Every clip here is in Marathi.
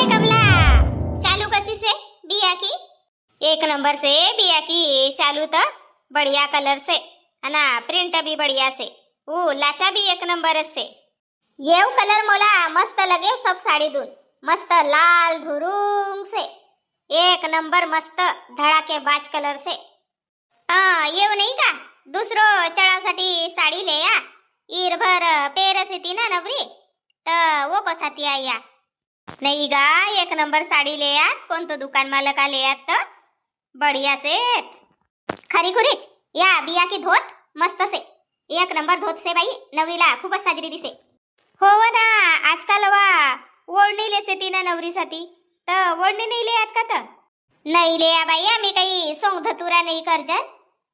से कमला चालू कची से बिया की एक नंबर से बिया की चालू तो बढ़िया कलर से अना प्रिंट भी बढ़िया से वो लाचा भी एक नंबर से ये कलर मोला मस्त लगे सब साड़ी दून मस्त लाल धुरुंग से एक नंबर मस्त धड़ाकेबाज कलर से ये नहीं का दुसरो चढ़ावसाठी साडी ले या ईरभर पेरस येती ना नवरी तर वो कसाती आहे या नाही गा एक नंबर साडी ले या कोणतं दुकान मालका ले यात तर बढ़िया से खरी खुरीच या बिया की धोत मस्त से एक नंबर धोत से बाई नवरीला खूपच साजरी दिसे हो ना आजकाल वा ओढणी लेसेती ना नवरीसाठी तर ओढणी नाही ले यात का तर नाही ले या बाई आम्ही काही सोंग धतुरा नाही करजन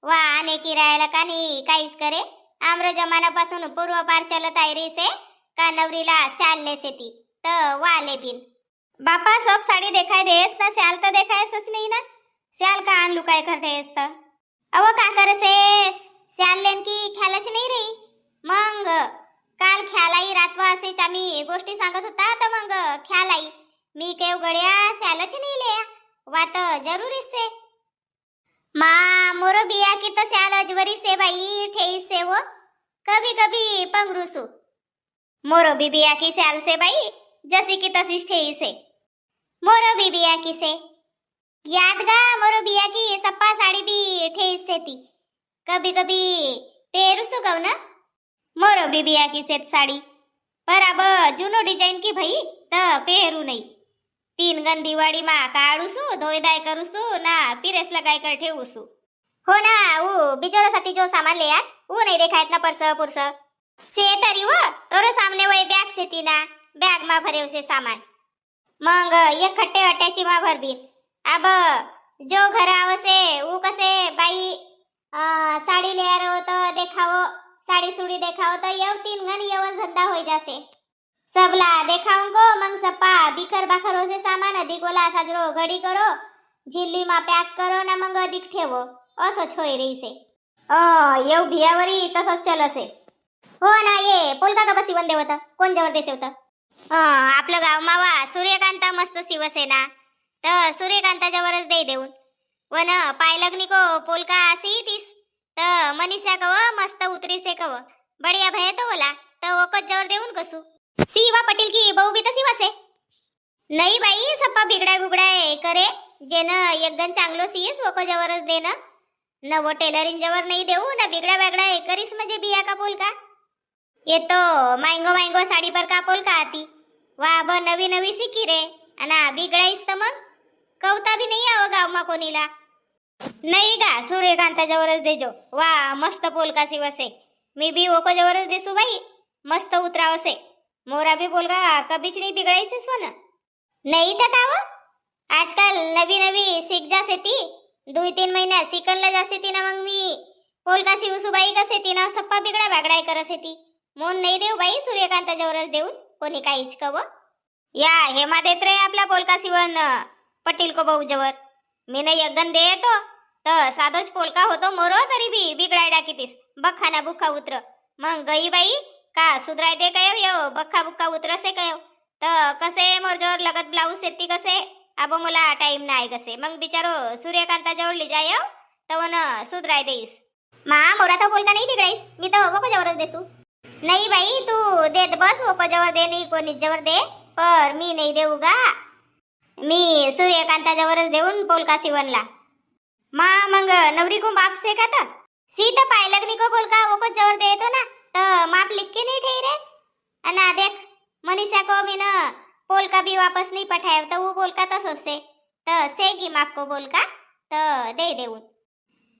वा आने की राहायला का नाही काहीच करे आम्र जमानापासून पूर्वपार चलत आहे रे से का नवरीला स्याल लेसेती तर वा लेपिन बापा सब साडी देखाय देस ना स्याल तर देखायसच नाही ना स्याल का आण लुकाय करतेस तर अव का करसेस स्याल लेन की ख्यालच नाही रे मग काल ख्यालाई रातवा असेच आम्ही गोष्टी सांगत होता तर मग ख्यालाई मी केव गड्या स्यालच नाही ले वात जरूरी से माँ मोरो बिया की तो स्याल अजवरी से भाई ठेईस से वो कभी कभी पंगरूसु मोरो भी बिया की स्याल से भाई जैसी की तसी ठेईस से मोरो भी बिया की से याद गा मोरो बिया की सप्पा साड़ी भी ठेईस से थी कभी कभी पेरुसु गौ ना मोरो भी बिया की सेत साड़ी पर अब जूनो डिजाइन की भाई तो पेरू नहीं तीन गन दिवाड़ी मा काढूसु धोईदाय करूसु ना पिरेस लगाय कर ठेवूसु हो ना वो बिचारासाठी जो सामान ले यात वो नहीं देखायत ना परस पुरस से तरी वो तोरे सामने वो बैग से ती ना बैग मा भरेव से सामान मग एक खट्टे अट्याची मा भरबीन अब जो घर आवसे वो कसे बाई साड़ी ले आ रहो तो देखावो साड़ी सुड़ी देखाओ तो यव तीन गन यवल धंधा हो जासे सबला देखाऊंगो मंग सप्पा बिखर बाखर होसे सामान अधिक ओला साजरो घडी करो झिल्ली मा पॅक करो ना मंग अधिक ठेवो असो छोय रही से येव भियावरी तसंच चलसे हो ना ये पोलका का बस शिवण देवत कोण जेवण देसे होत आपलं गाव मावा सूर्यकांता मस्त शिवसेना तर सूर्यकांता जवळच दे देऊन वन पायलग्निको पोलका सी तीस तर मनीषा कव मस्त उतरी से कव बढ़िया भय तो बोला तर वकत जवर देऊन कसू सीवा पटेल की बहु भी तो सिवा से नहीं बाई सप्पा बिगडाय बुगडाय करे जेन एकदम चांगलो सीस वको जवरच दे ना न वो टेलरिंग जवर नहीं देऊ ना बिगडा बिगडाय करीस म्हणजे बिया का पोलका ये तो महंगो महंगो साड़ी पर का पोलका आती वा ब नवी नवी सीखी रे अना बिगडाईस तर मग कवता भी नहीं आव गाव मा कोणीला नहीं गा सूर्यकांता जवरच देजो वा मस्त पोलका सिवसे मी भी वको जवरच देसू बाई मस्त उतरावसे मोरा भी पोलका कभीच नहीं बिगड़ाईसेस हो ना नहीं था का वो आजकल नवी नवी सीख जासे ती 2-3 महिन्या शिकनला जासे ती ना मग मी पोलका सिवसू बाई कसे ती ना सप्पा बिगडा बागडाय करसे ती मोन नाही देऊ बाई सूर्यकांता जवरच देऊन कोणी काहीच कव या हेमा देत रे आपला पोलका सिवन पटेल को बहु जवर मी नाही एकदम दे तो तर साधोच पोलका होतो मोरो तरी भी बिगडाय डाकीतीस बखाना बुखा उतर मग गई बाई का सुधराय दे कयो यो बखा बुक्का उतरसे कयो तर कसे मोर जोर लगत ब्लाउज सेती कसे अब मला टाइम नाही कसे मग बिचारो सूर्यकांता जवळ ले जायो तवन सुधराय देईस मा मोरा तो पोलका नहीं बिगडाईस मी तो वको जवरच देसू नहीं बाई तू देत बस वको जवर दे नहीं कोणी जवर दे पर मी नहीं देऊगा मी सूर्यकांता जवरच देऊन पोलका सिवनला मा मग नवरी को बाप से का तर सीता पायलग्नी को पोलका वको जवर देतो ना तो माप लिख के नहीं ठहरेस अना देख मनीषा को भी ना पोलका भी वापस नहीं पठाया तो वो पोलका तो सोचे तो सेगी माप को पोलका तो दे देऊन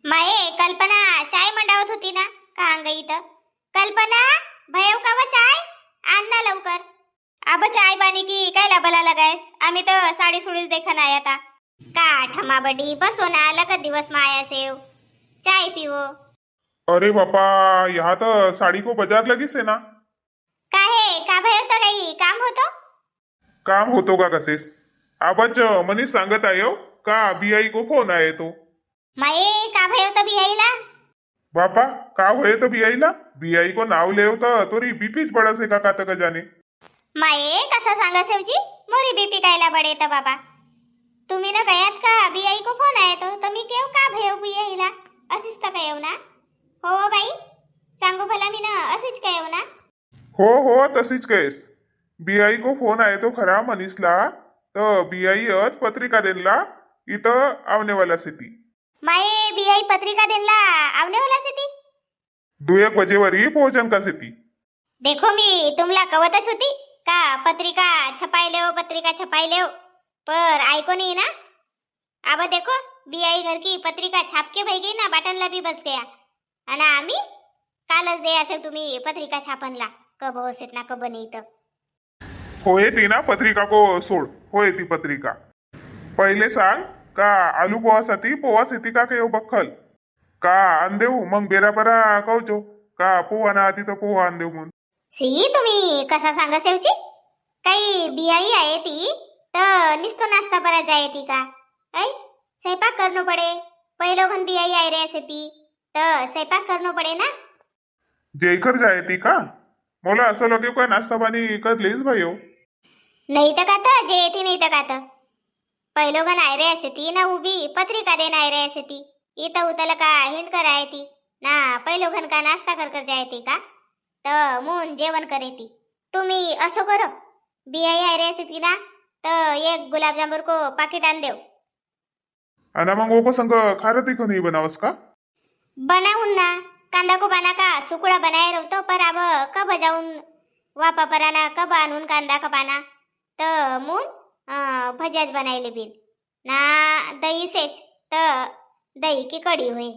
माये कल्पना चाय मंडावत होती ना कहाँ गई तो कल्पना भयव का वो चाय आण ना लवकर अब चाय पानी की कायला बला लगायस आम्ही तो साडी सुडीच देखन आया था का ठमा बडी बसो ना लगत दिवस में आया सेव चाय पीवो अरे बापा यहाँ तो साड़ी को बाजार लगी से ना काहे का भयो तो काही काम होतो काम होतो का कसेस आबाच मनीष सांगत आयो का बीआई को फोन आये तो माये का भयो तो बिहाईला बापा का होये तो बीआई को नाव ले तो तोरी बीपीच बड़ा से का तक जाने माये कसा सांगा सेवजी मोरी बीपी कायला बडे तर बाबा तुम्ही ना गयात का बियाई को फोन आहे तो मी केव का भेव बियाईला अशीच तर काय ना हो बाई सांगू भला मी ना अशीच काय ना हो तशीच कैस बीआई को फोन आहे तो खरा मनीषला तर बीआईच पत्रिका देनला इथं आवनेवाला सिटी माये बियाई पत्रिका देनला आवने वाला से ती 2 बजेवरी पोहोचन का सिटी देखो मी तुमला कवतच होती का पत्रिका छपाई ले पर आयको नहीं ना अब देखो बीआई घर की पत्रिका छाप के भाई गई ना बाटनला भी बस गया आणि आम्ही कालच दे असे तुम्ही पत्रिका छापनला कब होसेत ना कब नाही तर होय ती ना पत्रिका को सोड होय ती पत्रिका पहिले सांग का आलू पोहासाठी पोवास येते का येऊ बखल का आण देऊ मग बेराबरा कवचो का पोहा ना आधी तर पोहा आण देऊ म्हणून सी तुम्ही कसा सांगा सेवची काही बियाई आहे ती तर निस्तो नाश्ता बरा जाय ती का ऐ स्वयंपाक करणं पडे पहिलो घन बियाई आहे रे असे ती तर स्वयंपाक करणं पडे ना जेखर जाय ती का मला असं लगे का नाश्ता पाणी करलीच भाई हो नाही तर का तर जे येते नाही तर का तर पहिलो घन आहे रे असे ती ना उभी पत्रिका देन आहे रे असे ती इथं उतल का हिंड कर आहे ती ना पहिलो घन का नाश्ता कर जाय ती का तर मून जेवण करे ती तुम्ही असं करो बियाई आहे रे असे ती ना तर एक गुलाबजामुन को पाकिट आण देव आणि मग ओको संग खारं तिखट नाही बनावस का बनाऊन ना कांदा को बना का सुकुड़ा बनाए रहतो पर अब कब जाऊन वापा पराना कब आणून कांदा का पाना तर मून भजाच बनायले बिन ना दही सेच तर दही की कड़ी होय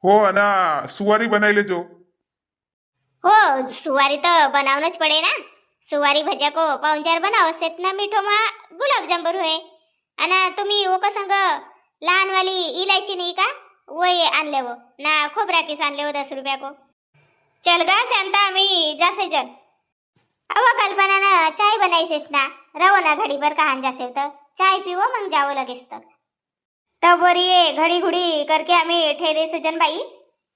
हो ना सुवारी बनायले जो हो सुवारी तर बनावनच पडे ना सुवारी भजा को पाहुणचार बनाव सेत ना मिठो मा गुलाबजामुन होय आणि तुम्ही ओका संग लहान वाली इलायची नाही का वही आणले वो ना खोबरा किस आणले वो 10 रुपया को चल गा शांता आम्ही जासे चल अव कल्पना ना चाय बनायसेस ना रहो ना घड़ी भर कहां जासे तर चाय पीवो मग जावो लगेच तर तब वर ये घड़ी घुड़ी करके हमें ठेरे सजन बाई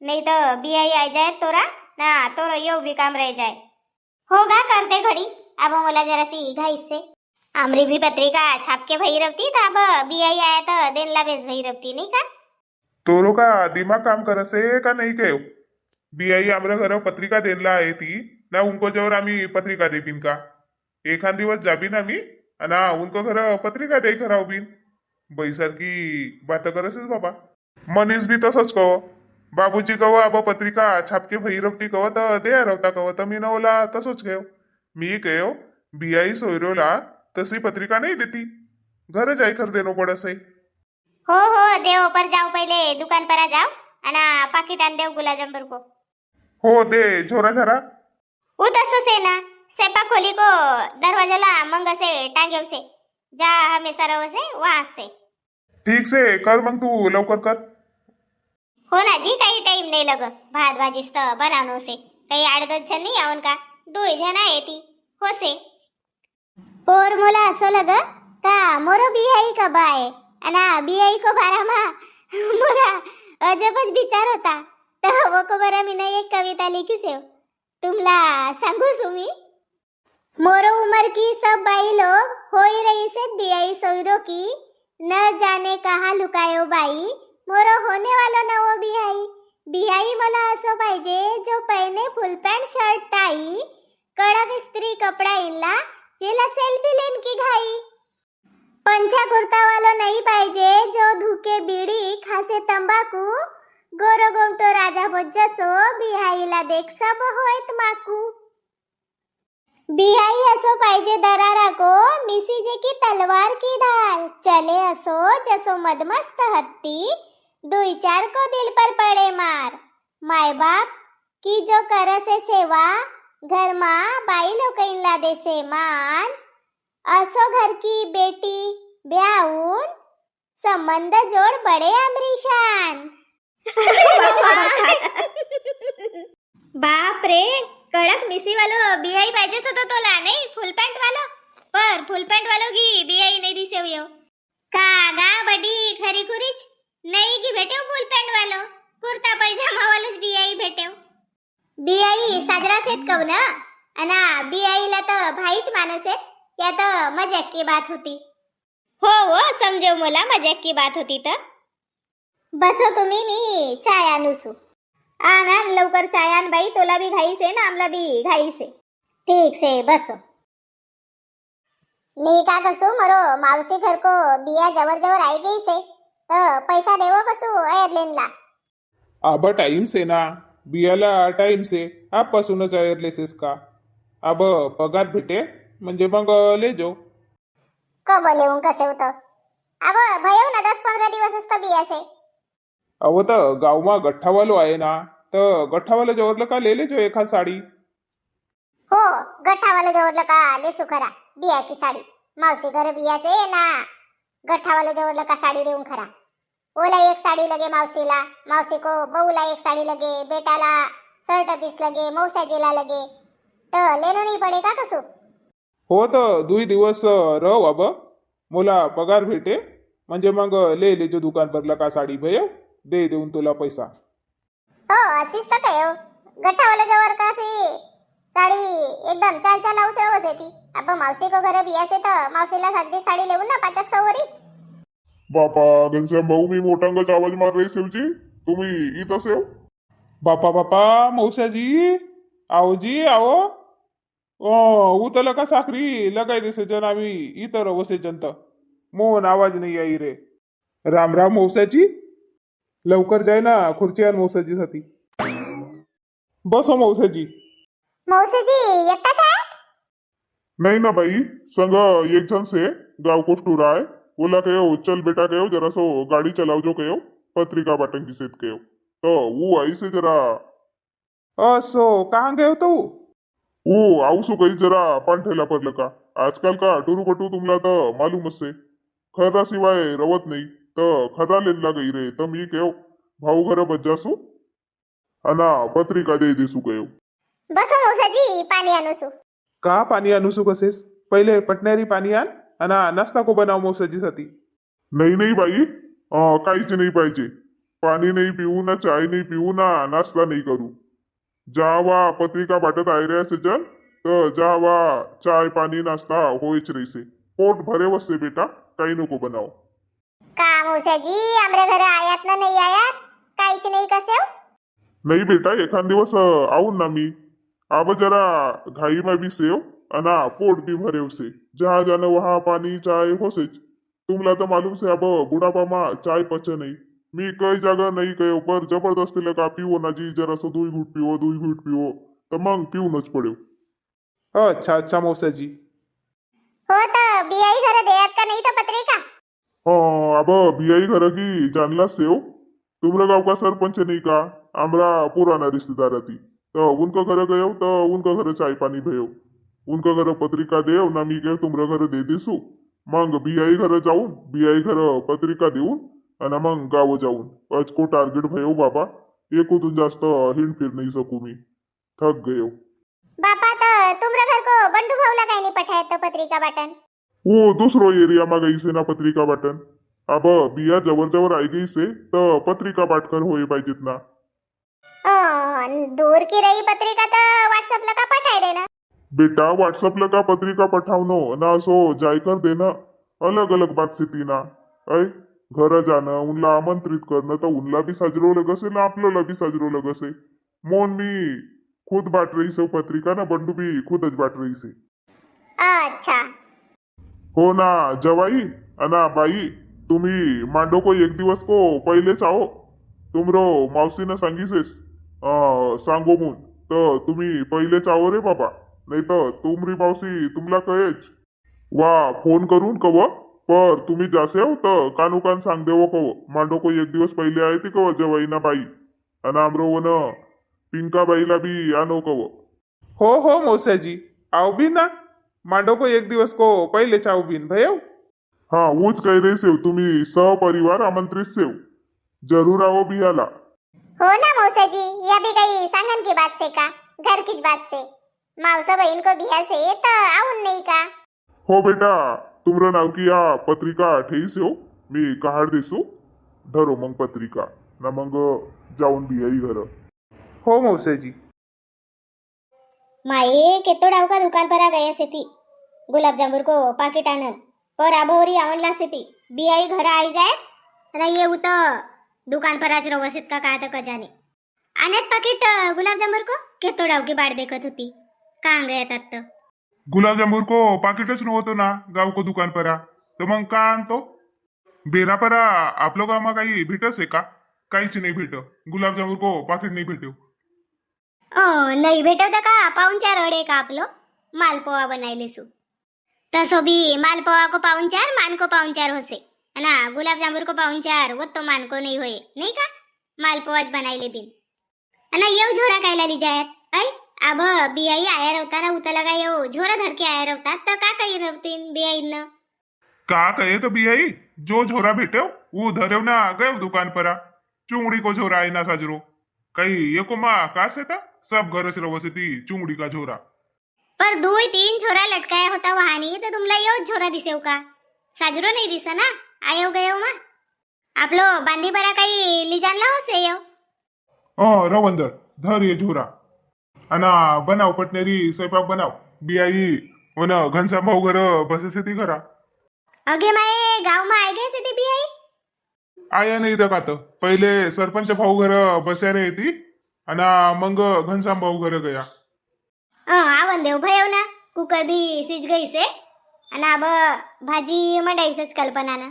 नहीं तो बियाई आ जाए तोरा ना तोरा यो भी काम रह जाए होगा करते घड़ी अब मोला जरा सी घाइस से आमरी भी पत्रिका छाप के भई रखती था अब बियाई आया तो दिन ला बेच भई रखती नहीं का तोरो का दिमाग काम करसे का नाही काय बीआई आमच्या घर पत्रिका देनला आहे ती ना उनको जवर आम्ही पत्रिका देबीन का एखाद दिवस जाबीन आम्ही ना उनको घर पत्रिका दे खराव बिन बैसारखी बात करसेस बाबा मनीष भी तसंच कव बाबूजी कव अब पत्रिका छापके भई रखती कव तर दे रवता कव तर मी नवला तसंच घेव मी कहो बीआई सोयरोला तशी पत्रिका नाही देती घर जाय खर देनो पडसे हो देव पर जाओ पहले दुकान पर आ जाओ अना पाकिट आन देव गुलाबजामुन को हो दे झोरा झरा उधर से ना सेपा खोली को दरवाजा ला मंग से टांगे से जा हमेशा रहो से वहां से ठीक से कर मग तू लवकर कर हो ना जी काही टाइम नाही लग भात भाजीच तर बनावनो से काही 8-10 जण नाही आवून का 2 जण आहे ती हो से और मोला असं लग का मोरो बिहाई का बाय अना बियाई को बारा मा मोरा अजबच विचार होता तर वो को बारा मी एक कविता लिखी से तुमला सांगू सुमी मोरो उम्र की सब बाई लोग हो ही रही से बियाई सोयरो की न जाने कहाँ लुकायो बाई मोरो होने वाला न वो बिहाई बिहाई मला असो पाहिजे जो पहने फुल पैंट शर्ट टाई कड़क स्त्री कपड़ा इनला जेला सेल्फी लेन की घाई पंचा कुर्ता वालो नहीं पाहिजे जो धुके बीड़ी खासे तंबाकू गोरो गोमटो राजा बोज्जसो बिहाईला देख सब होयत माकू बिहाई असो पाहिजे दरारा को मिसीजे की तलवार की धार चले असो जसो मदमस्त हत्ती 2-4 को दिल पर पड़े मार माय बाप की जो करसे सेवा घर माँ बाई लोकइनला देसे मान असो घर की बेटी ब्याहून संबंध जोड बडे अमरीशान बाप रे कडक मिसी वालो बियाई पाहिजेच होता तोला नाही फुल पॅन्ट वालो पर फुल पॅन्ट वालो की बियाई नाही दिसेव येऊ का गा बडी खरी खुरीच नाही की भेटेव फुल पॅन्ट वालो कुर्ता पैजामा वालोच बियाई भेटेव बियाई साजरा सेत कव ना अना बियाईला तर भाईच माणूस आहे. या तर मजाक की बात होती. हो हो समजेव मला मजाक की बात होती तर. बसो तुम्ही मी चाय आणूसू. आण आण लवकर चाय आण बाई. तोला भी घाई से ना आमला भी घाई से. ठीक से बसो. मी का कसू मरो मावसी घर को बिया जवर जवर आई गई से तर पैसा देवो कसू एयरलाइनला. अब टाइम से ना बियाला टाइम से आजपासूनच वायरलेसेस का. अब पगार भेटे म्हणजे मग ले जाओ. कब लेऊन कसे होतं. अब भयो ना 10-15 दिवस असतं बिया से. अहो तर गावमा गठ्ठावालो आहे ना तर गठ्ठावाला जवळलं का ले जो एखाद साडी. हो गठ्ठावाला जोडलं का लेसू खरा बिया की साडी. मावसी घर बिया से ना गठ्ठावाला जोडलं का साडी देऊन खरा. ओला एक साड़ी लगे मावसीला. मावसी को बहूला एक साड़ी लगे. बेटाला शर्ट पीस लगे. मौसाजीला लगे. तो लेनो नहीं पड़ेगा कसू. हो तर 2 दिवस रह अब मला पगार भेटे म्हणजे मग ले जो दुकान परला का साडी भयो दे देऊन तुला पैसा. हो अशीच तर काय हो. गठ्ठावाला जवळ का सी साडी एकदम चाल चाल लावूच रवस येती. अब मावसी को घर बिया से तर मावसीला साधी साडी लेऊन ना 5 सवरी. बापा घनश्याम भाऊ मी मोठ्यांगाच आवाज मारले शिवजी तुम्ही इथं सेव. बापा बापा मौसाजी आवजी आओ उतल का साखरी लगाय देसे जन आम्ही इतर वसे जंत मोहन आवाज नाही आई रे. राम राम मौसाजी लवकर जाय ना खुर्ची आण मौसाजी साठी. बसो मौसाजी. मौसीजी एकटाच आहे. नहीं ना भाई संग एक जन से गाँव को टूर आए बोला कहो चल बेटा कहो जरा सो गाड़ी चलाओ जो कहो पत्रिका बाटन की सेत कहो तो वो आई से जरा. असो कहाँ गए तो वो आऊ सो कही जरा पांठेला पडलं का. आजकाल का टुरू पटू तुमला तर मालूमच से खरा सिवाय रवत नाही तर खरा लेनला गई रे तर मी कहो भाऊ घर बज्जासू अना पत्रिका दे देसू कहो. बसो मौसाजी पाणी आणूसू. का पाणी आणूसू कसेस पहिले पटणारी पाणी आण अना नाश्ता को बनाव मौसाजीसाठी. नहीं नहीं भाई काहीच नाही पाहिजे. पाणी नाही पिऊ ना चाय नाही पिऊ ना नाश्ता नाही करू. जावा पत्रिका बाटत आहे रे सजन तर जावा चाय पाणी नाश्ता होईच रहीसे. पोट भरे वसते बेटा काही नको बनाव. का मौसाजी आमरे घर आयात ना नाही आयात काहीच नाही कसे. नाही बेटा एखाद दिवस आऊन ना मी. अब जरा घाई में भी सेव अना पोट भी भरे से जहाँ जाने वहाँ पानी चाय होसेच. तुमला तो मालूम से अब बुढ़ापा में चाय पचे नहीं. मी कई जगह नहीं कहो पर जबरदस्ती लगा पीओ ना जी जरा सो 2 घूट पिओ तो मंग पीऊनच पड़े. अच्छा अच्छा मौसा जी. हो तर बियाई घर देयात का नहीं तो पत्रिका. हाँ अब बियाई घर की जानला सेव तुमरा गाँव का सरपंच नहीं का हमारा पुराना रिश्तेदार थी तो उनका घर गयो तो उनका घर चाय पानी भयो. उनका घर पत्रिका देव ना मी कहो तुमरा घर दे देसू. मग बियाई घर जाऊन बियाई घर पत्रिका देऊन आणि मग गाव जाऊन अचको टार्गेट भयो बाबा. एकूतून जास्त हिंड फिर नहीं सकू मी थक गयो. बापा तर तुमरा घर को बंडू भाऊला काही नाही पठायत तो पत्रिका बाटन. वो दूसरो एरिया में गई से ना पत्रिका बाटन. अब बिया जवर जवर आई गई से तो पत्रिका बाटकर होए पाहिजेत ना. दूर की रही पत्रिका तर व्हाट्सअपला का पाठाय देना. बेटा व्हाट्सअपला का पत्रिका पठावनो ना सो जायकर देना अलग अलग बात से ती ना. ऐ घर जाणं उनला आमंत्रित करणं तर उनला भी साजरो लगसे ना आपल्याला भी साजरो लगसे. मोन मी खुद बाट रही से पत्रिका ना बंडू भी खुदच बाट रही से. अच्छा हो ना जवाई अना बाई तुम्ही मांडो को एक दिवस को पहिलेच आओ. तुमरो मावसीनं सांगिसेस सांगो मुन तर तुम्ही पहिलेच आओ रे बाबा. नाही तर तुमरी मावशी तुमला कहेच वा फोन करून कव पर तुम्ही जासे हो तर कानुकान सांग देवो कव मांडो को एक दिवस पहिले आहे ती कव जवाई ना बाई आणि आमरो वन पिंका बाईला बी आनो कव. हो हो मौसाजी आओ भी ना मांडो को एक दिवस को पहिले चाऊ बिन भयो. हाँ वोच कह रहे सेव तुम्ही सहपरिवार आमंत्रित सेव जरूर आओ बियाला. हो ना मौसाजी या भी काही सांगन की बात से का घर की बात से. मावसा बहन को बिया से तर आऊन नहीं का. हो बेटा तुमरा नाव की या पत्रिका ठेईस हो मी काढ देसू. धरो मग पत्रिका ना मग जाऊन बियाई घर. हो मौसाजी. माये केतो डाव का दुकान पर आ गया से थी गुलाब जामुन को पाकिट आनंद पर आबोरी आवनला से थी बियाई घर आई जाए ना ये उत दुकान पर आज रवसित का काय तर जाने आनंद पाकिट गुलाब जामुन को केतो डाव की बाट देखत होती कहाँ गया तात तो गुलाबजामुन को पाकिटच नव्हतं ना गाव को दुकान परा तर मग का आणतो बेरापरा आपलं गामा काही भेटस आहे का काहीच नाही भेट गुलाबजामुन को पाकिट नाही भेट्यो नाही भेटत का पाहुणचार अडे का आपलं मालपोहा बनायले सु तसो भी मालपोहा को पाहुणचार मान को पाहुणचार होसे ना गुलाब जामुन को पाहुणचार वो तो मान को नहीं होए नहीं का मालपोहाच बनायले बिन ना येऊ झोरा कायला ली जायत ऐ अब बियाई आया रवता ना उतला का येऊ झोरा धर के आया रवता तर का काही रवतीन बियाईन का कहे तो बियाई जो झोरा भेट्यो वो धरेव ना गयो दुकान परा चुंगड़ी को झोरा आहे ना साजरो काही एको मा कास है था सब घरच रवसे ती चुंगड़ी का झोरा पर 2-3 झोरा लटकाया होता वहानी तर तुमला येऊ झोरा दिसेव का साजरो नाही दिसा ना आयो गयो मा आपलो बांधी बरा काही लिजानला होसे येऊ रवंदर धर ये झोरा अना बनाव पटनेरी स्वयंपाक बनाव बियाई वन घनश्याम भाऊ घर बसेसे ती घरा अगे माये गाव मा आय गए से ती बियाई आया नाही तर का पहिले सरपंच भाऊ घर बस्यारे येती आणि मग घनश्याम भाऊ घर गया आवन देव भयव ना कुकर भी सीज गई से आणि अब भाजी मंडाईसच कल्पना ना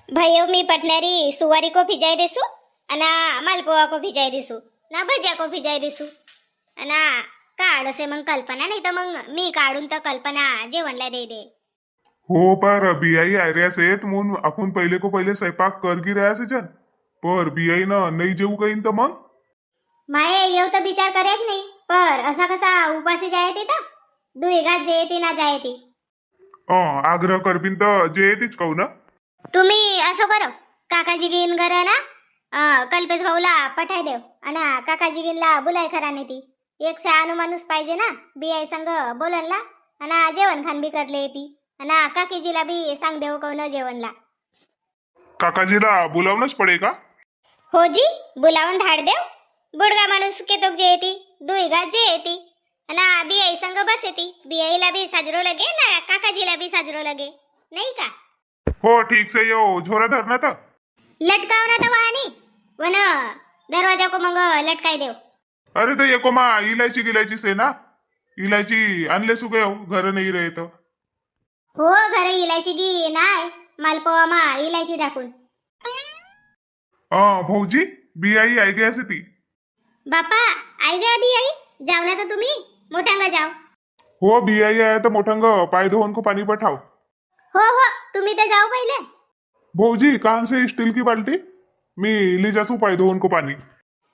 भयव मी पटणारी सुवारी को भिजाई देसू आणि मालपोहा को भिजाई देसू ना भज्या को भिजाई देसू आणि काढ से मग कल्पना नाही तर मग मी काढून तर कल्पना जेवणला दे दे हो पर बियाई आयरिया से म्हणून आपण पहिले को पहिले स्वयंपाक कर गी रहा से जन पर बियाई न नाही जेऊ कईन तर मग माये येऊ तर विचार करायच नाही पर असा कसा उपाशी जाय ती तर दुई घात जे ती ना जाय ती आग्रह करबिन तर जे येतीच कहू ना तुम्ही असं करो काकाजी गिन घर ना कल्पेश भाऊला पठाय देव आणि काकाजी गिनला बुलाय खरा नाही ती एक शहाणू माणूस पाहिजे ना बियाई संग बोलनला आणि जेवण खान बी करले येती आणि काकीजीला बी सांग देव कोण जेवणला काकाजीला बोलावणंच पडे का हो जी बुलावून धाड देव गुडगा माणूस केतोक जे येती दुई घात जे येती आणि बियाई संग बस येती बियाईला बी साजरो लगे ना काकाजीला बी साजरो लगे नाही का हो ठीक से यो झोरा धरना तर लटकाव ना तर वाहनी वन दरवाजा को मग लटकाय देव अरे तो एको मा इलायची गिलायची से ना इलायची आणले सुगे घर नाही रहे तो हो घर इलायची गी नाय मालपोहा मा इलायची टाकून भाऊजी बियाई आई गया से ती बापा आई गया बियाई जाऊ ना तर तुम्ही मोठ्यांगा जाऊ हो बियाई आया तर मोठंग पाय धोवन को पानी पठाओ हो हो तुम्ही तर जाऊ पहिले भाऊजी कहाँ से स्टील की बाल्टी मी ले जासू पाय धोवन को पानी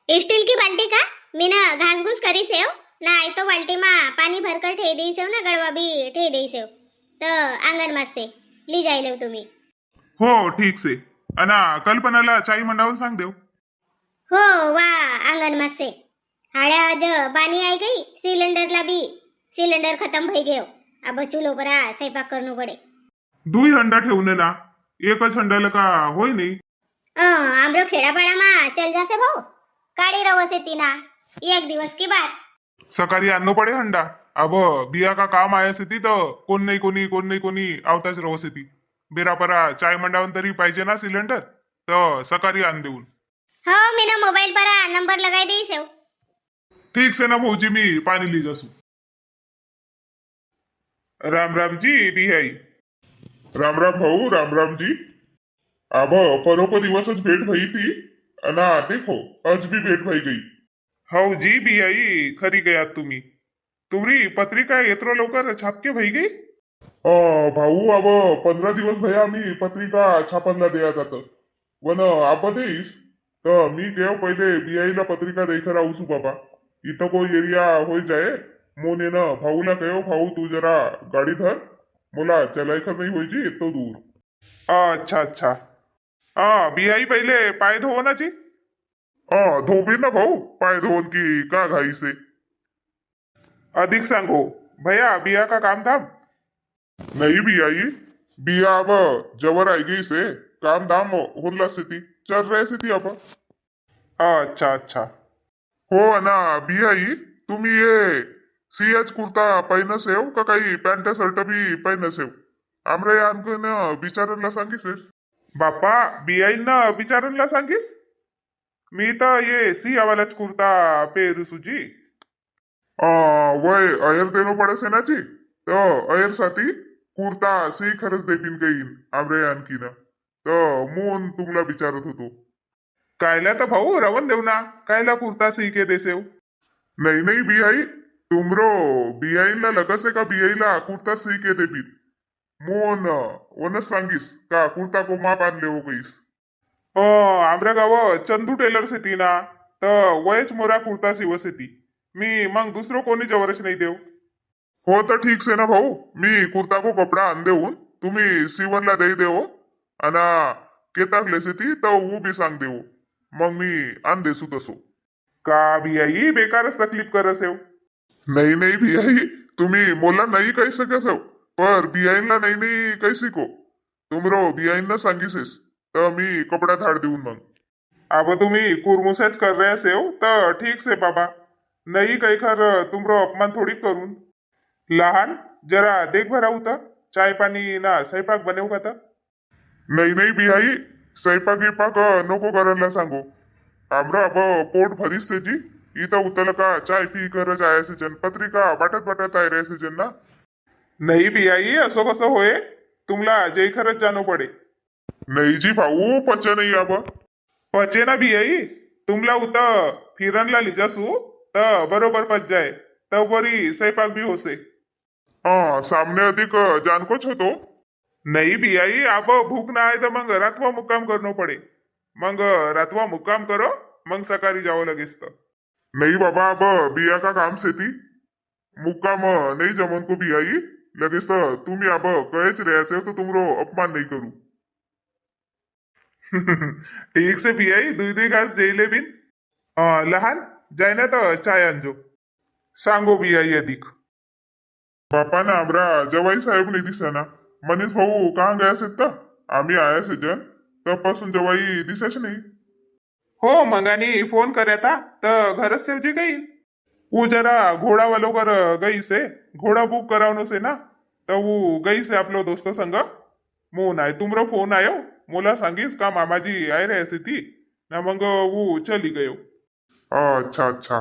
स्टील की बाल्टी का मी ना घास घूस करी सेव ना तो बाल्टी मा पानी भरकर ठे देई सेव ना गड़वा भी ठे देई सेव तो आंगन में से ली जाई लेव तुम्ही हो ठीक से अना कल्पनाला चाय मंडावून सांग देव हो वा आंगन में से हाड़ा आज पानी आई गई सिलेंडरला भी सिलेंडर खत्म भई गयो अब चूल्हो पर स्वयंपाक करनो पड़े दुई हंडा ठेवणे ना एकच हंडाला का होय नाही आमरो खेडापाड़ा में चल जासे भाऊ काढी रवस येती ना एक दिवस की बात सकाळी आणणं पडे हंडा अब बिया का काम आया से ती तर कोण नाही कोणी आवताच रवस येती बेरापरा चाय मंडावून तरी पाहिजे ना सिलेंडर तर सकाळी आण देऊन हो मी ना मोबाइल पर नंबर लगाई दी सेव ठीक से ना भाऊजी मी पानी ली जासू राम राम जी बिहाई राम राम भाऊ राम राम जी अब परो को दिवसच भेट भई थी अना देखो आज भी भेट भई गई हाउ जी बिहाई खरी गयात तुम्ही तुमरी पत्रिका येत्रो लवकर छापके भई गई भाऊ अब 15 दिवस भया मी पत्रिका छापनला द्या जात वन आप देईस तर मी केव पहिले बियाईला पत्रिका देकर आवसू बाबा इथं कोई एरिया हो जाए मोने न भाऊला कहो भाऊ तू जरा गाड़ी धर मोला चलायकर नहीं हो जी तो दूर अच्छा अच्छा बिहाई पहिले पाय धोवो ना जी धोबी ना भाऊ पाय धोन की का घाई से अधिक सांगो भैया बिया का काम धाम नहीं बियाई बिया अब जवर आई गई से काम धाम होला से थी चल रहे से थी अब अच्छा अच्छा हो ना बियाई तुम्ही ये सियाच कुर्ता पहिन सेव का काही पॅन्ट शर्ट बी पहिन सेव आमरे आणखीन विचारायला सांगितलेस बाप्पा बियाईंना विचारणला सांगीस मी तर ये सियावालाच कुर्ता पेरू सुजी वय अयर देनो पड़े से ना जी तो अयर साथी कुर्ता सी खरंच देपीन काही आमरे आणखीन तर मोहन तुमला विचारत होतो कायला तर भाऊ रवन देऊ ना कायला कुर्ता सी के देसेव नहीं नहीं बियाई तुमरो बियाईला लगस का बियाईला कुर्ता सी के देपीन मोहन वनच सांगीस का कुर्ता को माप आणले हो कईस आमऱ्या गाव चंदू टेलर शेती ना तर वयच मोरा कुर्ता शिवस येती मी मग दुसरं कोणी जवरच नाही देव हो तर ठीक से ना भाऊ मी कुर्ता को कपडा आण देऊन तुम्ही सिवनला दे देव आणि केताकले ती तर वो बी सांग देव मग मी आण देसू तसो का बियाई बेकारच तकलीफ करसेव नहीं नहीं बियाई तुम्ही मोला नाही काही सकसव पर बियाईनला नाही नाही काही शिको तुमरो बियाईनला सांगिसेस तर मी कपडा धाड देऊन मग अब तुम्ही कुरमुसेच कर रहे सेव तर ठीक से बाबा नाही काही खर तुमरो अपमान थोडी करून लहान जरा देख भरा होता चाय पाणी ना स्वयंपाक बनवू का तर नाही नाही बिहाई स्वयंपाक गिपाक नको करायला सांगो आमरा अब पोट भरीस से जी इथं उतल का चाय पी कर जायचे जन पत्रिका वाटत वाटत आहे रे जन ना नाही बियाई असं कसं होय तुमला जय खरंच जाणू पडे नाही जी भाऊ पच नाही अब पचे ना बियाई तुमला उत फिरनला लिजासू तर बरोबर पच जाय तर वरी स्वयंपाक बी होसे हा सामने अधिक जानकोच होतो नाही बियाई अब भूक ना आहे तर मग रातवा मुक्काम करणं पडे मग रातवा मुक्काम करो मग सकाळी जावं लगेच तर नहीं बाबा अब बिया का काम से थी मुक्काम नहीं जमन को बियाई लगेच तर तुम्ही अब कहेच रहे तो तुमरो अपमान नहीं करू ठीक से बियाई दुई दुई घास जेले बिन लहान जाय ना तर चाय आणजो सांगो बियाई अधिक बापा ना आमरा जवाई साहेब नहीं दिसा ना मनीष भाऊ कहाँ गया से तर आम्ही आया से जन तबपासून जवाई दिसाच नाही हो मंगानी फोन करे था तर घरच सेवजी गई वो जरा घोड़ा वालों कर गई से घोड़ा बुक करावनो से ना तो वो गई से आप लोग दोस्तों संग मोन आए तुमरो फोन आयो मोला सांगीस का मामाजी आए रहे से थी ना मग वो चली गयो अच्छा अच्छा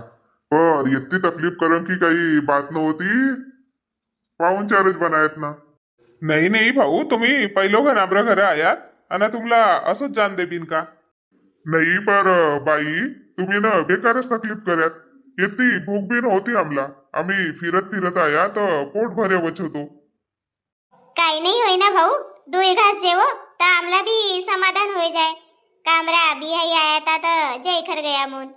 पर इतनी तकलीफ करण की काही बात नव्हती पाहुणचारच बनायत ना नाही नाही भाऊ तुम्ही पहिलो घर आमच्या घरा आयात आणि तुमला असंच जान देबीन का नाही पर बाई तुम्ही ना बेकारच तकलीफ करत इतनी भूक बी नव्हती आमला आम्ही फिरत फिरत आया तर पोट भरे होतो काही नाही होय ना भाऊ दुई घास जेवो तर आमला भी समाधान हो जाए कामरा बिहाई आया था तो जय खर गया मुन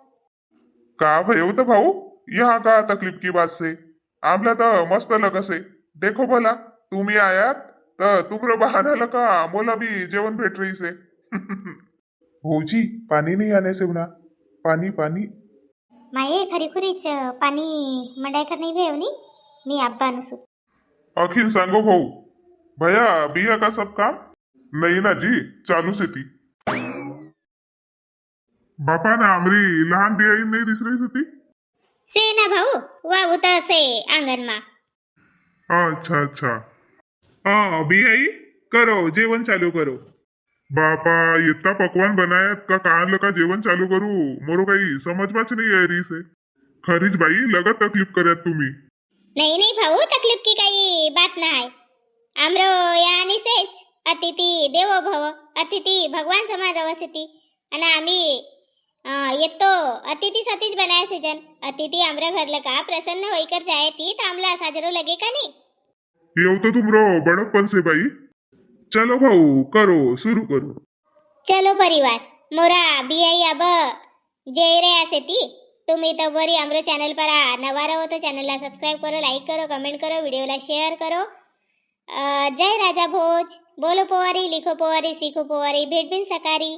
का भयो तो भाऊ यहाँ का तकलीफ की बात से आमला तो मस्त लग से देखो भला तुम्ही आयात तर तुमरो बहाना लका मोला भी जेवण भेट रही से भाऊजी पाणी नाही आने से ना पाणी पाणी माये खरी खुरीच पाणी मंडाई कर नाही भेवनी मी आब्बा अनुसू अखिल सांगो भाऊ भैया बिया का सब काम नहीं ना जी चालू से थी बापा ना आमरी लहान बिया नहीं दिस रही ती से ना भाऊ वा उतर से आंगन मा अच्छा अच्छा हाँ बिहाई करो जेवण चालू करो बापा इतना पकवान बनायत का कान लका जेवण चालू करू मोरो काही समजबाच नहीं है री से खरीच बाई लगत तकलीफ करत तुम्ही नहीं नहीं भाऊ तकलीफ की काही बात ना है आमरो यानी सेच अतिथि देवो भव अतिथि भगवान समान रवसती आणि आम्ही येतो अतिथि साथीच बनाया से जन अतिथि आमरा घरला का प्रसन्न होईकर जाए ती तर आमला साजरो लगे का नाही येऊ तो तुमरो बड़प्पन से बाई चलो भाऊ करो शुरू करो चलो परिवार मोरा बियाई अब जय रे आसे ती तुम्ही तो बरी आमरो चॅनल पर नवा रहो तो चॅनल ला सब्सक्राइब करो लाइक करो कमेंट करो वीडियो ला शेयर करो जय राजा भोज बोलो पोवारी लिखो पोवारी सीखो पोवारी भेट बिन सकारी।